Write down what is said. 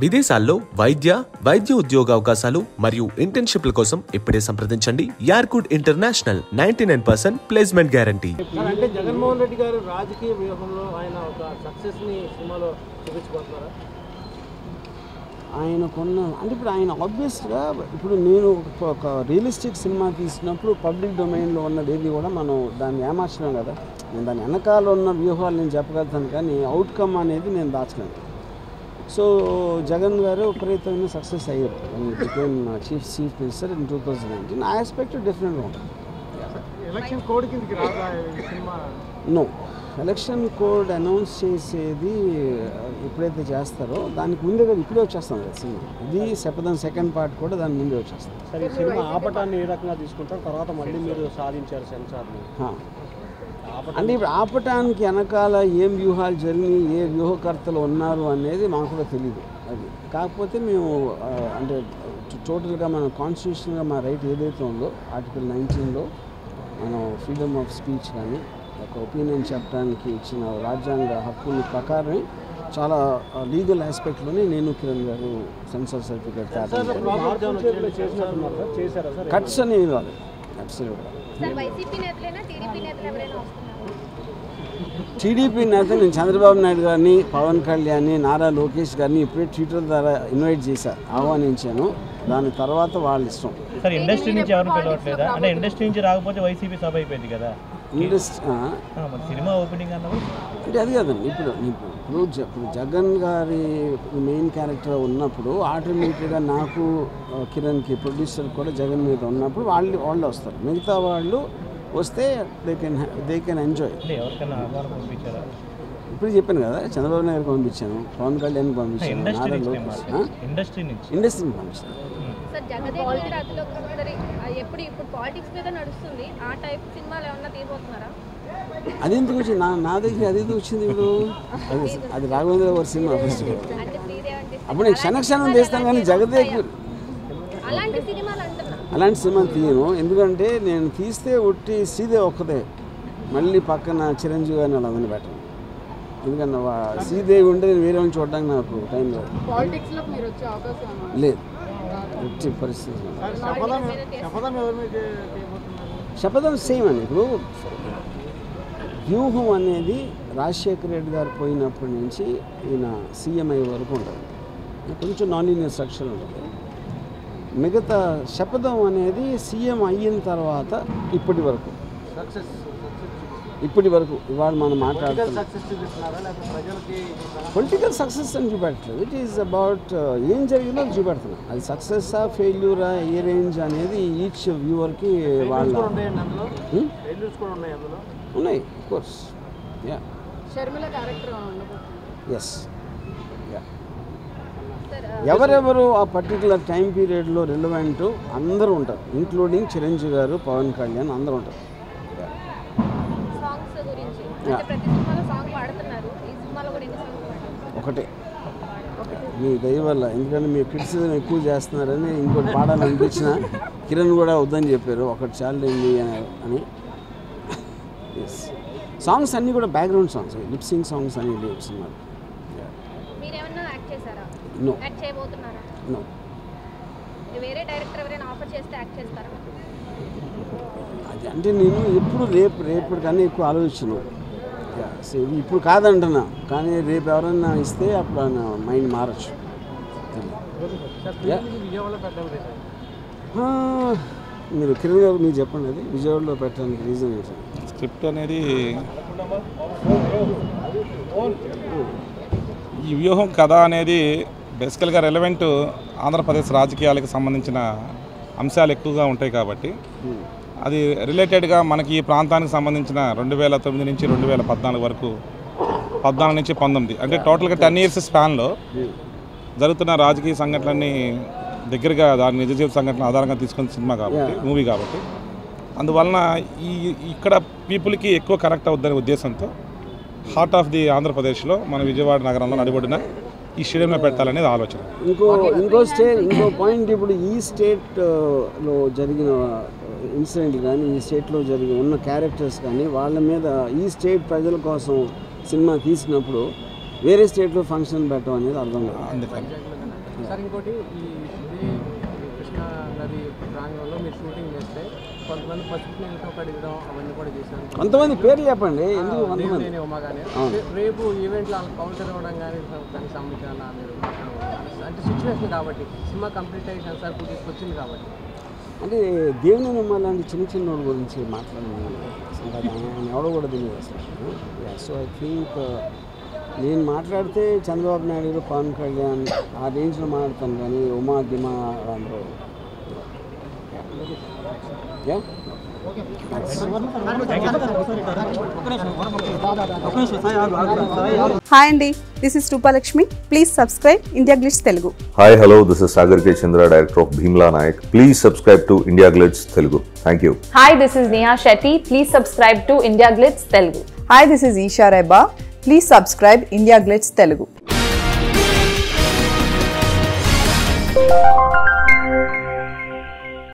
విదేశాల్లో వైద్య ఉద్యోగ అవకాశాలు మరియు ఇంటర్న్షిప్ల కోసం ఇప్పుడే సంప్రదించండి యార్కుడ్ ఇంటర్నేషనల్ 99% ప్లేస్మెంట్ గ్యారంటీ. అంటే జగన్మోహన్ రెడ్డి గారు రాజకీయ వ్యూహంలో ఆయన ఒక సక్సెస్ ని సినిమాలో చూపించుకుంటున్నారా? ఆయనకున్న అంటే ఇప్పుడు ఆయన ఆబ్వియస్గా ఇప్పుడు నేను ఒక రియలిస్టిక్ సినిమా తీసినప్పుడు పబ్లిక్ డొమైన్లో ఉన్నది ఏది కూడా మనం దాన్ని ఏమార్చలేం కదా. నేను దాని వెనకాల ఉన్న వ్యూహాలు నేను చెప్పగలుగుతాను కానీ అవుట్కమ్ అనేది నేను దాచలేను. సో జగన్ గారు విపరీతమైన సక్సెస్ అయ్యారు. Became chief minister in 2019. ఆ ఆస్పెక్ట్ డిఫరెంట్గా ఉంటుంది. ఎలక్షన్ కోడ్ కిందకి రాదా cinema? No, election code announce చేసేది ఎప్పుడైతే చేస్తారో దానికి ముందే కదా ఇప్పుడే వచ్చేస్తాం కదా సినిమా. ఇది శపథం సెకండ్ పార్ట్ కూడా దాని ముందే వచ్చేస్తాం. సరే, సినిమా ఆపటాన్ని ఏ రకంగా తీసుకుంటారు? తర్వాత మళ్ళీ మీరు సాధించారు సెన్సార్ని. అంటే ఇప్పుడు ఆపటానికి వెనకాల ఏం వ్యూహాలు జరిగి ఏ వ్యూహకర్తలు ఉన్నారు అనేది మాకు కూడా తెలియదు. అది కాకపోతే మేము అంటే టోటల్గా మన కాన్స్టిట్యూషన్గా మా రైట్ ఏదైతే ఉందో ఆర్టికల్ 19లో మనం ఫ్రీడమ్ ఆఫ్ స్పీచ్ కానీ ఒక ఒపీనియన్ చెప్పడానికి ఇచ్చిన రాజ్యాంగ హక్కుల ప్రకారమే చాలా లీగల్ ఆస్పెక్ట్లోనే నేను కిరణ్ గారు సెన్సార్ సర్టిఫికేట్ కట్స్ అనేవి కాదు. అబ్సల్యూట్గా టీడీపీ నేత నేను చంద్రబాబు నాయుడు గారిని, పవన్ కళ్యాణ్ని, నారా లోకేష్ గారిని ఇప్పుడే ట్విట్టర్ ద్వారా ఇన్వైట్ చేశాను, ఆహ్వానించాను. దాని తర్వాత వాళ్ళ ఇష్టం. సార్, ఇండస్ట్రీ నుంచి ఎవరు పిలవట్లేదా? అంటే ఇండస్ట్రీ నుంచి రాకపోతే వైసీపీ సభ అయిపోయింది కదా. సినిమా ఓపెనింగ్ అన్నది అంటే అది కదండి. ఇప్పుడు జగన్ గారి మెయిన్ క్యారెక్టర్ ఉన్నప్పుడు ఆటోమేటిక్గా నాకు కిరణ్కి ప్రొడ్యూసర్ కూడా జగన్ మీద ఉన్నప్పుడు వాళ్ళు వస్తారు. మిగతా వాళ్ళు వస్తే దే కెన్ ఎంజాయ్. ఇప్పుడు చెప్పాను కదా, చంద్రబాబు నాయుడు పంపించాను, పవన్ కళ్యాణ్ పంపించాను, నారా లోకేష్ ఇండస్ట్రీని పంపించాను. అది ఎందుకు వచ్చింది నా దగ్గర? అది ఎందుకు వచ్చింది ఇప్పుడు? అది రాఘవేంద్ర గారి సినిమా ఫస్ట్. అప్పుడు నేను క్షణక్షణం తీస్తాను కానీ జగదేక్ అలాంటి సినిమా తీయను. ఎందుకంటే నేను తీస్తే ఒట్టి సీదే ఒక్కదే, మళ్ళీ పక్కన చిరంజీవి గారిని వాళ్ళందరినీ పెట్టను. ఎందుకంటే శ్రీదేవి ఉంటే నేను వేరే వాళ్ళని చూడడానికి నాకు టైం లేదు. వచ్చే పరిస్థితి శపథం సేమ్ అండి. ఇప్పుడు వ్యూహం అనేది రాజశేఖర రెడ్డి గారు పోయినప్పటి నుంచి ఈయన సీఎం అయ్యే వరకు ఉంటుంది. కొంచెం నాన్ లీనియర్ స్ట్రక్చర్ ఉంటుంది. మిగతా శపథం అనేది సీఎం అయిన తర్వాత ఇప్పటి వరకు ఇవాళ మనం మాట్లాడుతున్నాం. పొలిటికల్ సక్సెస్ అని చూపెట్టలేదు. ఇట్ ఈస్ అబౌట్ ఏం జరిగిందో చూపెడుతున్నాం. అది సక్సెస్సా ఫెయిల్యూరా ఏ రేంజ్ అనేది ఈచ్ వ్యూవర్కి వాళ్ళ ఉన్నాయి. Of course yes. ఎవరెవరు ఆ పర్టికులర్ టైం పీరియడ్లో రిలవెంట్ అందరూ ఉంటారు, ఇంక్లూడింగ్ చిరంజీవి గారు, పవన్ కళ్యాణ్ అందరూ ఉంటారు. ఒకటే మీ దయ వల్ల, ఎందుకంటే మీరు క్రిటిసిజం ఎక్కువ చేస్తున్నారని ఇంకోటి పాడాలనిపించిన కిరణ్ కూడా వద్దని చెప్పారు, ఒకటి చాలండి అని. ఎస్, సాంగ్స్ అన్నీ కూడా బ్యాక్గ్రౌండ్ సాంగ్స్, లిప్సింగ్ సాంగ్స్ అని లేవు సినిమాలు. No no. అది అంటే నేను ఎప్పుడు రేపు కన్నా ఎక్కువ ఆలోచించను. ఇప్పుడు కాదంటున్నా, కానీ రేపు ఎవరైనా ఇస్తే అప్పుడు నా మైండ్ మారచ్చు. మీరు కిరణ్ గారు మీరు చెప్పండి, అది విజయవాడలో పెట్టడానికి రీజన్ ఏంటి? స్క్రిప్ట్ అనేది ఈ వ్యూహం కథ అనేది బేసికల్గా రెలవెంట్ ఆంధ్రప్రదేశ్ రాజకీయాలకు సంబంధించిన అంశాలు ఎక్కువగా ఉంటాయి కాబట్టి అది రిలేటెడ్గా మనకి ఈ ప్రాంతానికి సంబంధించిన 2009 నుంచి 2014 వరకు, 14 నుంచి 19 అంటే టోటల్గా 10 years స్పాన్లో జరుగుతున్న రాజకీయ సంఘటనలన్నీ దగ్గరగా దాని నిజ జీవిత సంఘటన ఆధారంగా తీసుకున్న సినిమా కాబట్టి, మూవీ కాబట్టి, అందువలన ఇక్కడ పీపుల్కి ఎక్కువ కనెక్ట్ అవుద్దనే ఉద్దేశంతో హార్ట్ ఆఫ్ ది ఆంధ్రప్రదేశ్లో మన విజయవాడ నగరంలో నడిబడిన ఈ స్టేడియంలో పెట్టాలనేది ఆలోచన. ఇంకో పాయింట్, ఇప్పుడు ఈ స్టేట్లో జరిగిన ఇన్సిడెంట్ కానీ ఈ స్టేట్లో ఉన్న క్యారెక్టర్స్ కానీ వాళ్ళ మీద ఈ స్టేట్ ప్రజల కోసం సినిమా తీసినప్పుడు వేరే స్టేట్లో ఫంక్షన్ పెట్టడం అనేది అర్థం కాదు. అందుకని సార్ ఇంకోటి ఈ కృష్ణా నది ప్రాంగణంలో మీరు షూటింగ్ చేస్తే కొంతమంది పసుపు నీళ్ళతో కడిగడం అవన్నీ కూడా చేశారు. కొంతమంది పేర్లు చెప్పండి, ఎందుకు కొంతమంది? ఉమాగానే రేపు ఈవెంట్లో కౌంటర్ ఇవ్వడం కానీ దానికి సంబంధించిన మీరు అంటే సిచ్యువేషన్ కాబట్టి సినిమా కంప్లీట్ అయ్యి సెన్సార్ తీసుకొచ్చింది కాబట్టి అంటే దేవుని నమ్మాలంటే చిన్న చిన్న వాళ్ళ గురించి మాట్లాడాలి అసలు ఆయన ఎవడో కూడా తెలియదు అసలు. సో ఐ థింక్ నేను మాట్లాడితే చంద్రబాబు నాయుడు, పవన్ కళ్యాణ్ ఆ రేంజ్లో మాట్లాడతాను, కానీ ఉమా దిమా అందరూ. హాయ్ అండి, this is Rupalakshmi. Please subscribe India Glitz Telugu. Hi hello, this is Sagar K Chandra, director of Bheemla Nayak. Please subscribe to India Glitz Telugu. Thank you. Hi, this is Neha Shetty. Please subscribe to India Glitz Telugu. Hi, this is Eesha Rebba. Please subscribe India Glitz Telugu.